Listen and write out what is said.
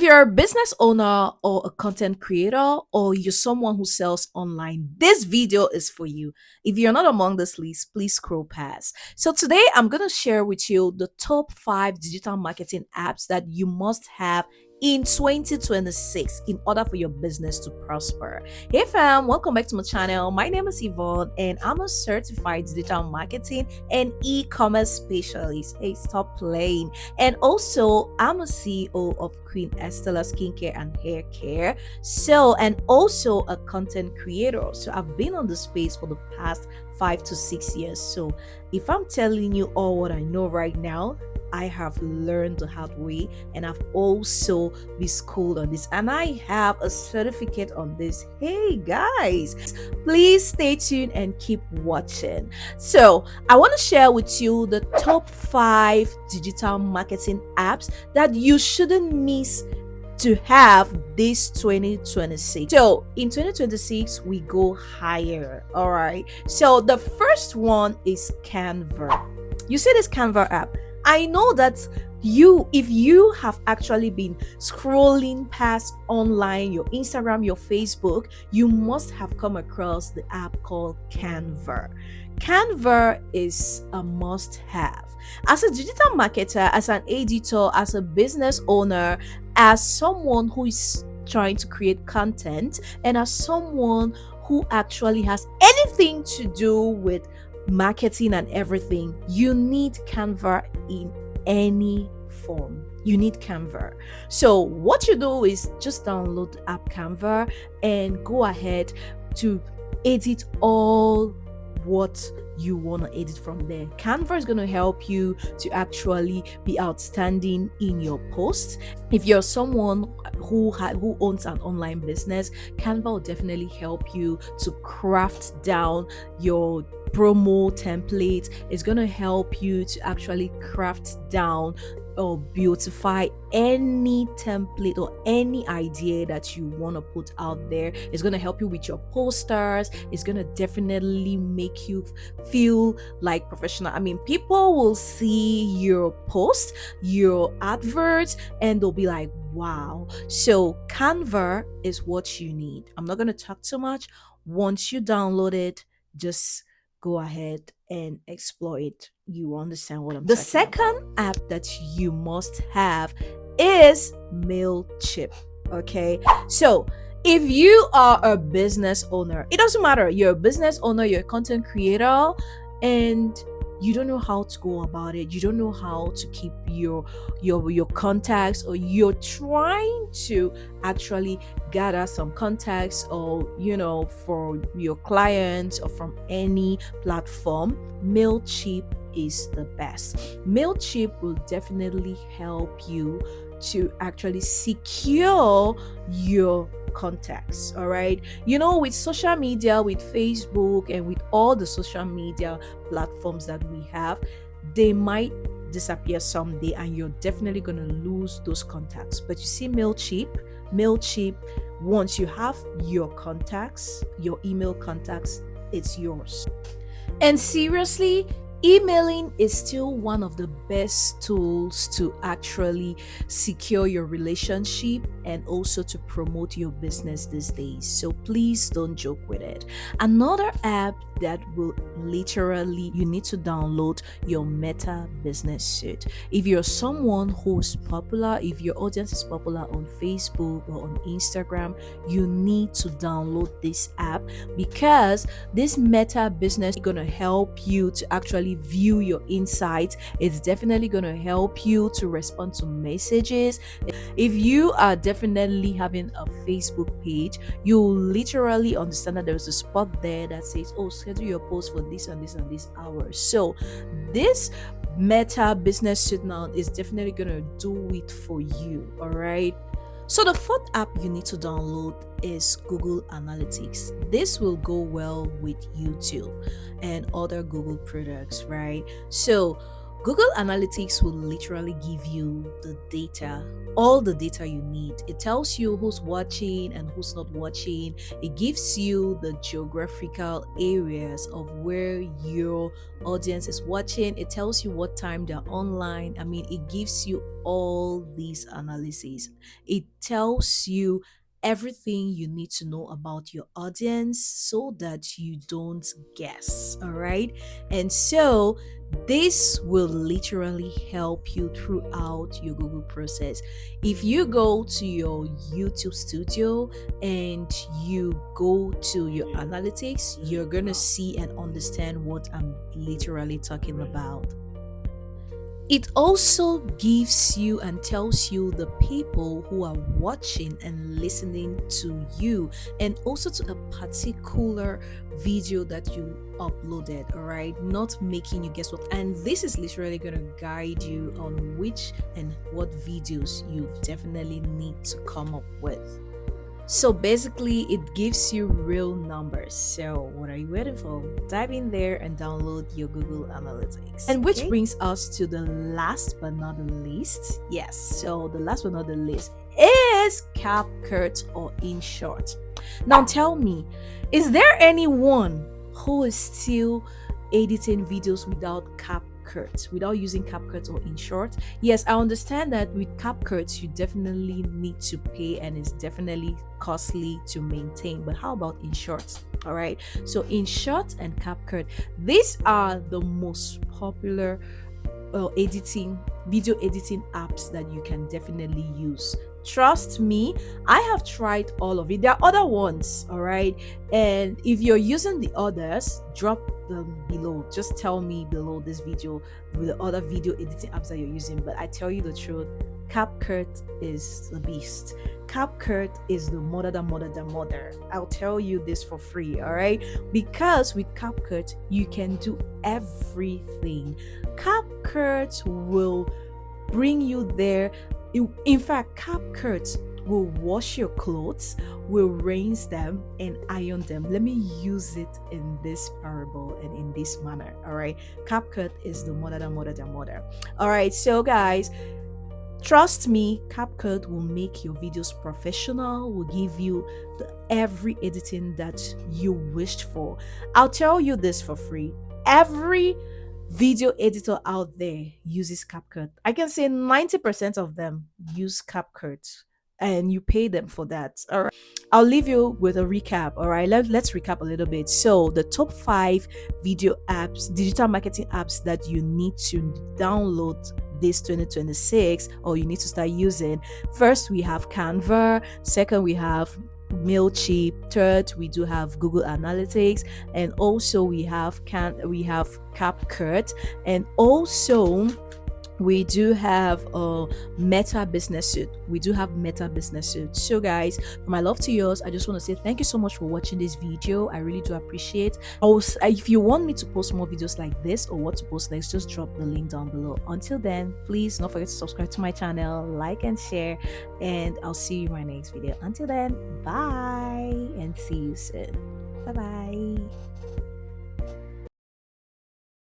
you're a business owner or a content creator or you're someone who sells online, this video is for you. If you're not among this list, please scroll past. So today I'm going to share with you the top 5 digital marketing apps that you must have in 2026 in order for your business to prosper. Hey fam, welcome back to my channel. My name is Yvonne and I'm a certified digital marketing and e-commerce specialist. Hey, stop playing. And also, I'm a CEO of Queen Estella Skincare and Hair Care. And also a content creator. So I've been on the space for the past 5 to 6 years. So if I'm telling you all what I know right now, I have learned the hard way and I've also been schooled on this and I have a certificate on this. Hey guys, please stay tuned and keep watching. So I want to share with you the top 5 digital marketing apps that you shouldn't miss to have this 2026. So in 2026 we go higher. All right, so the first one is Canva. You see this Canva app? I know that if you have actually been scrolling past online, your Instagram, your Facebook, you must have come across the app called Canva. Canva is a must have. As a digital marketer, as an editor, as a business owner, as someone who is trying to create content, and as someone who actually has anything to do with marketing and everything, you need Canva in any form. You need Canva. So what you do is just download the app Canva and go ahead to edit all what you want to edit from there. Canva is going to help you to actually be outstanding in your posts. If you're someone who owns an online business, Canva will definitely help you to craft down your promo template. It's going to help you to actually craft down or beautify any template or any idea that you want to put out there. It's going to help you with your posters. It's going to definitely make you feel like professional. I mean, people will see your post, your adverts, and they'll be like, wow. So Canva is what you need. I'm not going to talk too much. Once you download it, just go ahead and explore it. You understand what I'm saying? The second app that you must have is Mailchimp. Okay, so if you are a business owner, it doesn't matter, you're a business owner, you're a content creator, and you don't know how to go about it, you don't know how to keep your contacts, or you're trying to actually gather some contacts, or for your clients or from any platform, Mailchimp is the best. Mailchimp will definitely help you to actually secure your contacts. All right, with social media, with Facebook and with all the social media platforms that we have, they might disappear someday and you're definitely going to lose those contacts. But you see, Mailchimp, once you have your contacts, your email contacts, it's yours. And seriously, emailing is still one of the best tools to actually secure your relationship and also to promote your business these days. So please don't joke with it. Another app that will literally, you need to download your Meta Business Suite. If you're someone who's popular, if your audience is popular on Facebook or on Instagram, you need to download this app, because this Meta Business is going to help you to actually view your insights. It's definitely going to help you to respond to messages. If you are definitely having a Facebook page, you'll literally understand that there's a spot there that says, oh, schedule your post for this and this and this hours. So this Meta Business Suite now is definitely going to do it for you. All right, so the fourth app you need to download is Google Analytics. This will go well with YouTube and other Google products, right? So Google Analytics will literally give you the data, all the data you need. It tells you who's watching and who's not watching. It gives you the geographical areas of where your audience is watching. It tells you what time they're online. I mean, it gives you all these analyses. It tells you everything you need to know about your audience so that you don't guess. All right. And so, this will literally help you throughout your Google process. If you go to your YouTube studio and you go to your analytics, you're going to see and understand what I'm literally talking about. It also gives you and tells you the people who are watching and listening to you, and also to a particular video that you uploaded, all right? Not making you guess what. And this is literally going to guide you on which and what videos you definitely need to come up with. So basically, it gives you real numbers. So what are you waiting for? Dive in there and download your Google Analytics. And which brings us to the last but not the least. Yes, so the last but not the least is CapCut, or InShot. Now tell me, is there anyone who is still editing videos without CapCut, without using CapCut or InShot? Yes, I understand that with CapCut you definitely need to pay and it's definitely costly to maintain, but how about InShot? All right, so InShot and CapCut, these are the most popular video editing apps that you can definitely use. Trust me, I have tried all of it. There are other ones, all right, and if you're using the others, drop them below. Just tell me below this video with the other video editing apps that you're using. But I tell you the truth, CapCut is the beast. CapCut is the mother. I'll tell you this for free, all right? Because with CapCut, you can do everything. CapCut will bring you there. In fact, CapCut will wash your clothes, will rinse them and iron them. Let me use it in this parable and in this manner. All right. CapCut is the mother. All right. So guys, trust me, CapCut will make your videos professional, will give you every editing that you wished for. I'll tell you this for free. Every video editor out there uses CapCut. I can say 90% of them use CapCut, and you pay them for that. All right. I'll leave you with a recap. All right. Let's recap a little bit. So, the top 5 video apps, digital marketing apps that you need to download this 2026, or you need to start using. First, we have Canva. Second, we have Mailchimp. Third, we do have Google Analytics, and also we have CapCut, and also we do have a Meta Business Suite. So guys, from my love to yours, I just want to say thank you so much for watching this video. I really do appreciate. Also, if you want me to post more videos like this or what to post next, just drop the link down below. Until then, please don't forget to subscribe to my channel, like and share, and I'll see you in my next video. Until then, bye and see you soon. Bye bye.